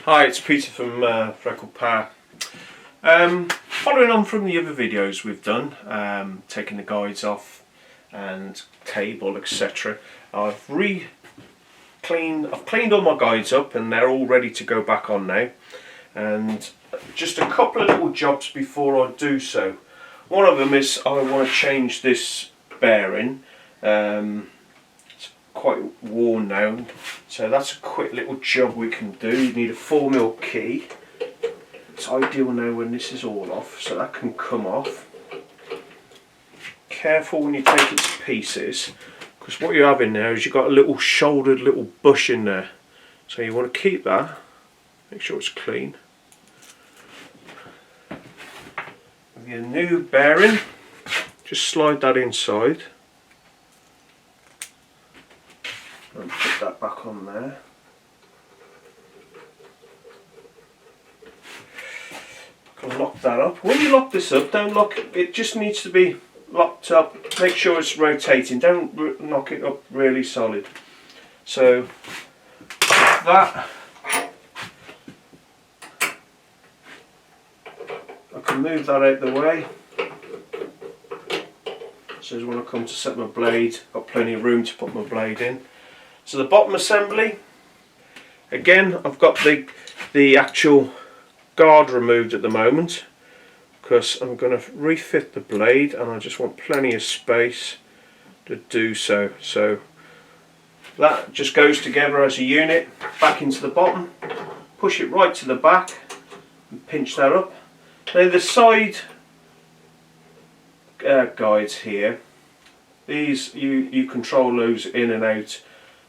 Hi, it's Peter from Record Power. Following on from the other videos we've done, taking the guides off and cable, etc. I've cleaned all my guides up and they're all ready to go back on now. And just a couple of little jobs before I do so. One of them is I want to change this bearing. It's quite worn now, so that's a quick little job we can do. You need a 4mm key. It's ideal now when this is all off, so that can come off. Careful when you take it to pieces, because what you have in there is you've got a little shouldered little bush in there, so you want to keep that. Make sure it's clean. With your new bearing, just slide that inside and put that back on there. I can lock that up. When you lock this up, don't lock it, it just needs to be locked up. Make sure it's rotating, don't knock it up really solid. So that, I can move that out the way. So when I come to set my blade, got plenty of room to put my blade in. So the bottom assembly, again I've got the actual guard removed at the moment because I'm going to refit the blade and I just want plenty of space to do so. So that just goes together as a unit back into the bottom, push it right to the back and pinch that up. Now the side guides here, these you control those in and out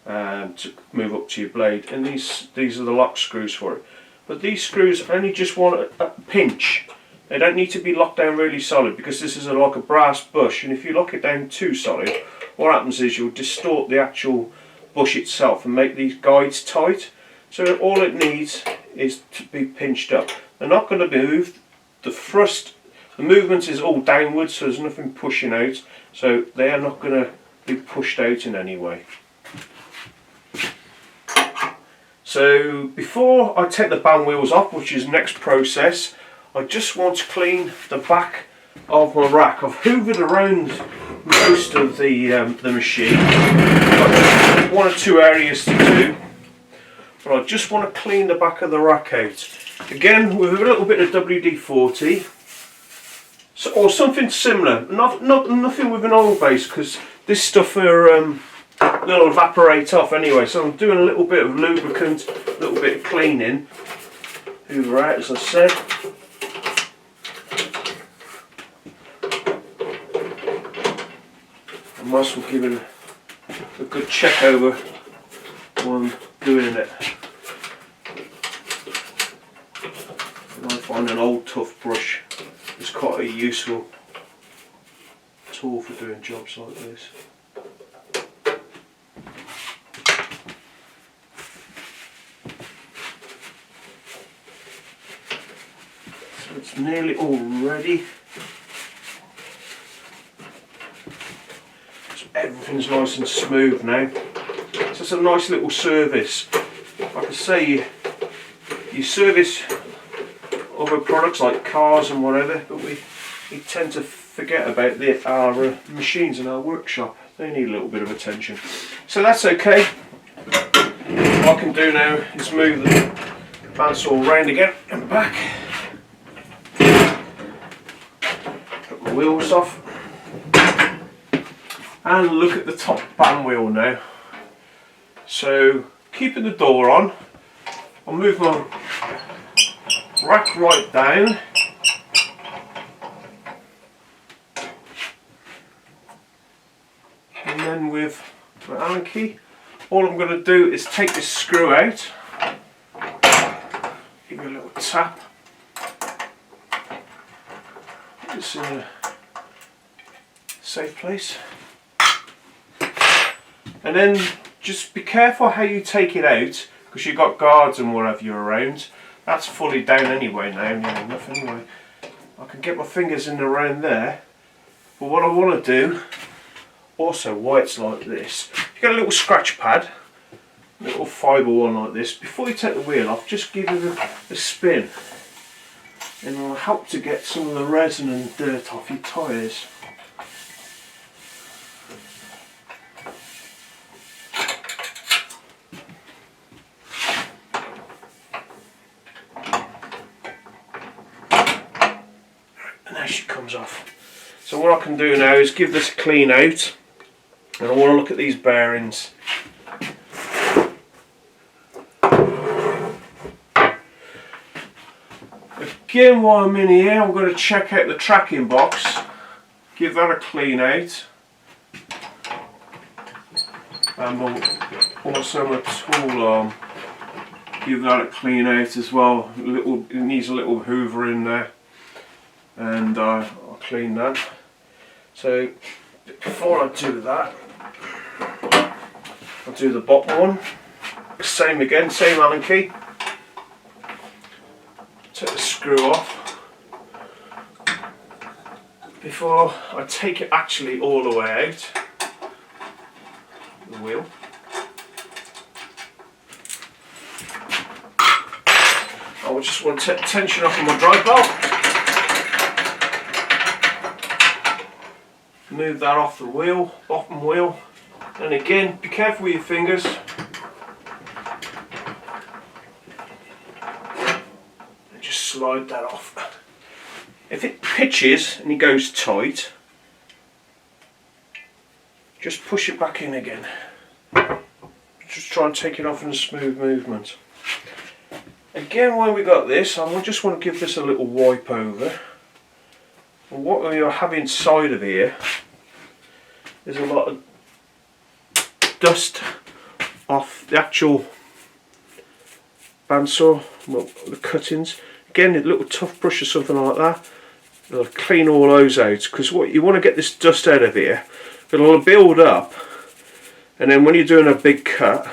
to move up to your blade, and these are the lock screws for it. But these screws only just want a pinch. They don't need to be locked down really solid because this is like a brass bush, and if you lock it down too solid, what happens is you'll distort the actual bush itself and make these guides tight. So all it needs is to be pinched up. They're not going to move. The thrust, the movement is all downwards, so there's nothing pushing out, so they are not going to be pushed out in any way. So before I take the band wheels off, which is the next process, I just want to clean the back of my rack. I've hoovered around most of the machine. I've got one or two areas to do, but I just want to clean the back of the rack out. Again, with a little bit of WD-40 or something similar. Nothing with an oil base, because this stuff will evaporate off anyway. So I'm doing a little bit of lubricant, a little bit of cleaning. Hoover out, as I said. And whilst we're giving a good check over while I'm doing it. I find an old tough brush is quite a useful tool for doing jobs like this. So it's nearly all ready. So everything's nice and smooth now. So it's a nice little service. Like I say, you service other products like cars and whatever, but we tend to forget about our machines in our workshop. They need a little bit of attention. So that's okay. What I can do now is move the bandsaw around again and back. Put my wheels off. And look at the top band wheel now. So keeping the door on, I'll move my rack right down, and then with my Allen key, all I'm going to do is take this screw out, give it a little tap, put this in a safe place, and then just be careful how you take it out, because you've got guards and what have you around. That's fully down anyway now, near enough anyway. I can get my fingers in around there. But what I want to do, also why it's like this, you get a little scratch pad, little fibre one like this, before you take the wheel off, just give it a spin, and it'll help to get some of the resin and dirt off your tyres. And there she comes off. So what I can do now is give this a clean out, and I want to look at these bearings. Again, while I'm in here, I'm going to check out the tracking box, give that a clean out, and also my tool arm, give that a clean out as well. It needs a little hoover in there, and I'll clean that. So before I do that, I'll do the bottom one. Same again, same Allen key. Take the screw off before I take it actually all the way out the wheel. I just want to take the tension off of my drive belt. Move that off the wheel, bottom wheel, and again, be careful with your fingers. And just slide that off. If it pitches and it goes tight, just push it back in again. Just try and take it off in a smooth movement. Again, when we got this, I just want to give this a little wipe over. And what we have inside of here is a lot of dust off the actual bandsaw, well, the cuttings. Again, a little tough brush or something like that, it'll clean all those out, because what you want to get this dust out of here, it'll build up, and then when you're doing a big cut,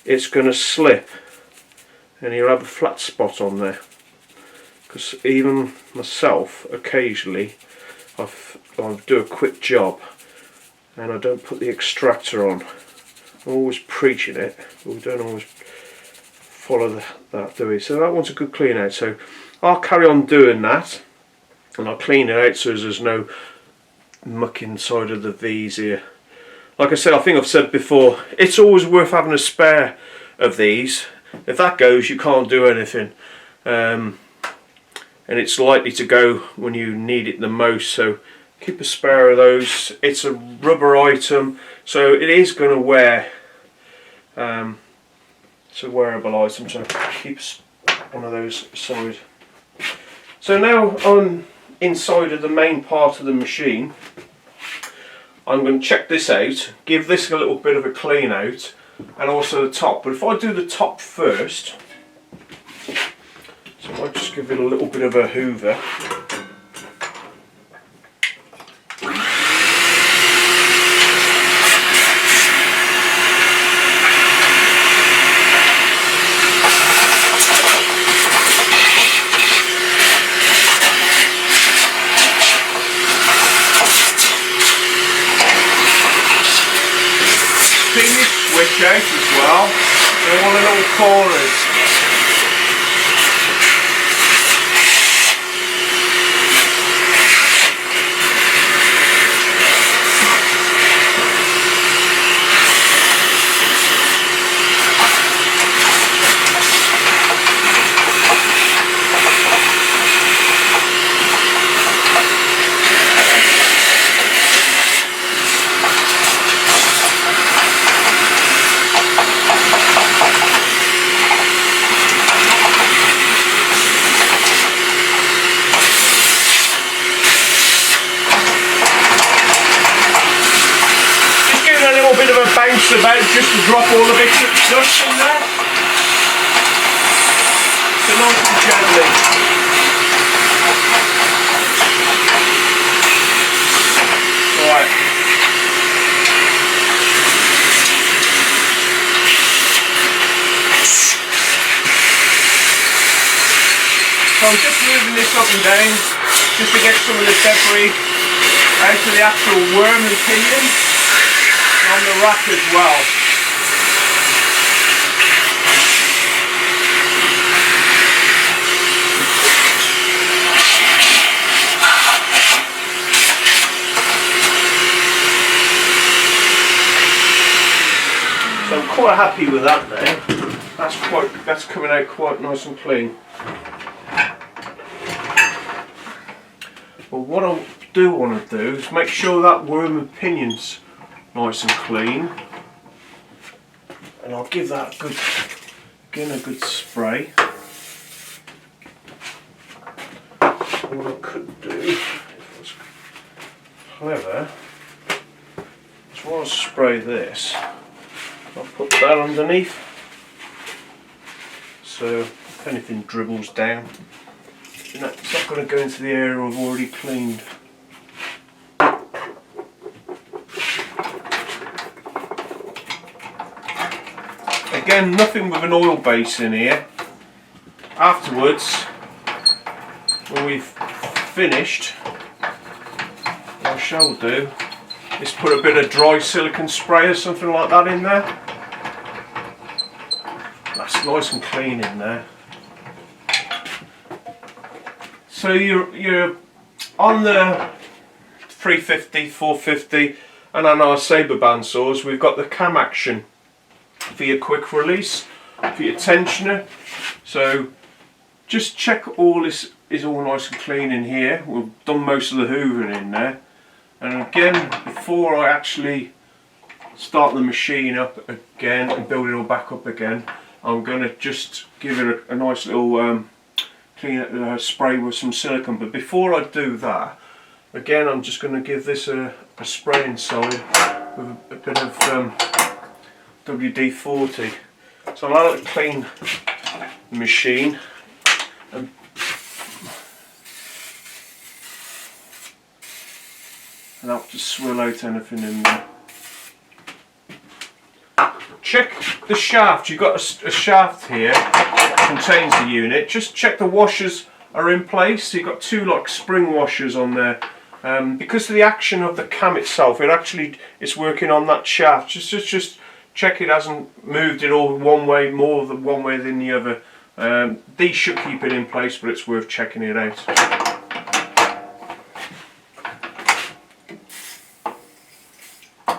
it's going to slip and you'll have a flat spot on there. Because even myself, occasionally, I'll do a quick job and I don't put the extractor on. I'm always preaching it, but we don't always follow that, do we? So that one's a good clean out. So I'll carry on doing that, and I'll clean it out so there's no muck inside of the V's here. Like I said, I think I've said before, it's always worth having a spare of these. If that goes, you can't do anything. And it's likely to go when you need it the most, so keep a spare of those. It's a rubber item, so it is going to wear. It's a wearable item, so keep one of those aside. So now I'm inside of the main part of the machine. I'm going to check this out, give this a little bit of a clean out, and also the top. But if I do the top first, so I might just give it a little bit of a hoover. Switch out as well, in all the little corners. Bounce about just to drop all the bits of dust in there. So nice and gently. Right. So I'm just moving this up and down just to get some of the debris out of the actual worm and pinion. On the rack as well. quite happy with that now. That's coming out quite nice and clean. But what I do want to do is make sure that worm and pinion's nice and clean, and I'll give that a good spray. What I could do, if I was clever, is while I spray this, I'll put that underneath, so if anything dribbles down, it's not going to go into the area I've already cleaned. Again, nothing with an oil base in here. Afterwards, when we've finished, what I shall do is put a bit of dry silicone spray or something like that in there. That's nice and clean in there. So you're on the 350, 450 and on our Sabre bandsaws we've got the cam action for your quick release, for your tensioner. So just check all this is all nice and clean in here. We've done most of the hoovering in there. And again, before I actually start the machine up again and build it all back up again, I'm going to just give it a nice little clean spray with some silicone. But before I do that, again I'm just going to give this a spray inside with a bit of WD-40. So I'll let it clean the machine and that'll just swirl out anything in there. Check the shaft. You've got a shaft here that contains the unit. Just check the washers are in place. So you've got two like spring washers on there. Because of the action of the cam itself, it's working on that shaft. Just check it hasn't moved it all one way, more than one way than the other. These should keep it in place, but it's worth checking it out.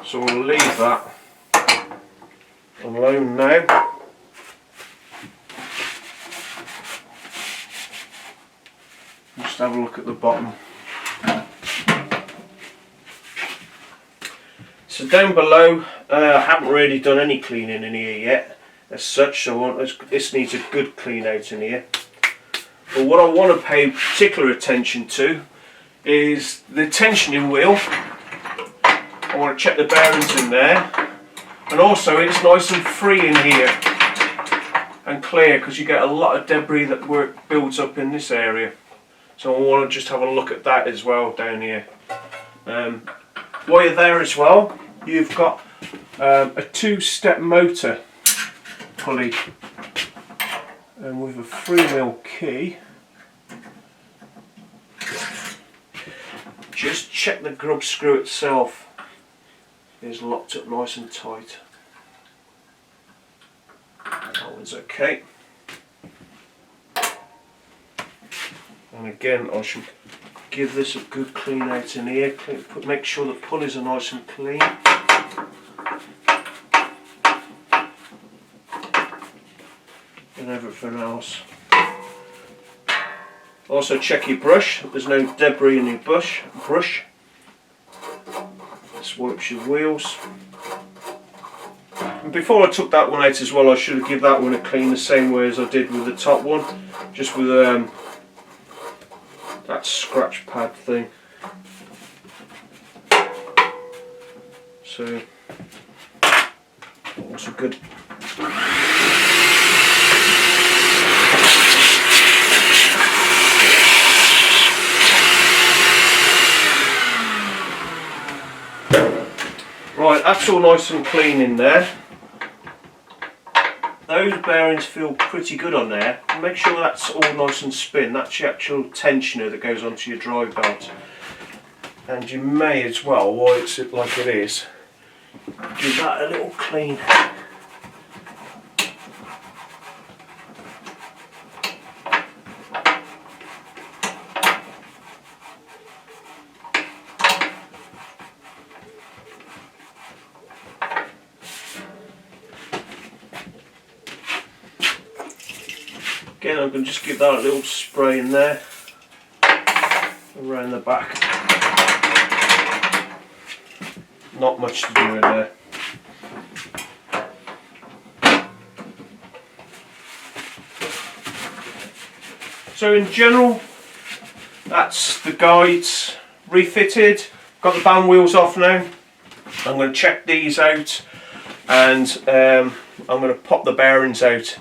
So we'll leave that alone now. Just have a look at the bottom. So down below, I haven't really done any cleaning in here yet as such, so this needs a good clean out in here. But what I want to pay particular attention to is the tensioning wheel. I want to check the bearings in there, and also it's nice and free in here and clear, because you get a lot of debris that builds up in this area. So I want to just have a look at that as well down here. While you're there as well, you've got a two-step motor pulley, and with a 3mm key, just check the grub screw itself is locked up nice and tight. That one's okay. And again, I should give this a good clean out in here. Make sure the pulleys are nice and clean. And everything else. Also check your brush. There's no debris in your brush. This wipes your wheels. And before I took that one out as well, I should have given that one a clean the same way as I did with the top one, just with that scratch pad thing. So also good. Right, that's all nice and clean in there. Those bearings feel pretty good on there. Make sure that's all nice and spin. That's the actual tensioner that goes onto your drive belt. And you may as well, while it's like it is, give that a little clean. Again, I'm going to just give that a little spray in there, around the back. Not much to do in there. So in general, that's the guides refitted. Got the band wheels off now. I'm going to check these out, and I'm going to pop the bearings out,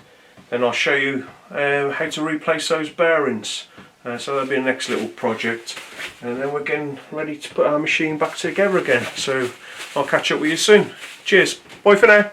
and I'll show you how to replace those bearings. So that'll be a next little project, and then we're getting ready to put our machine back together again. So I'll catch up with you soon. Cheers, bye for now.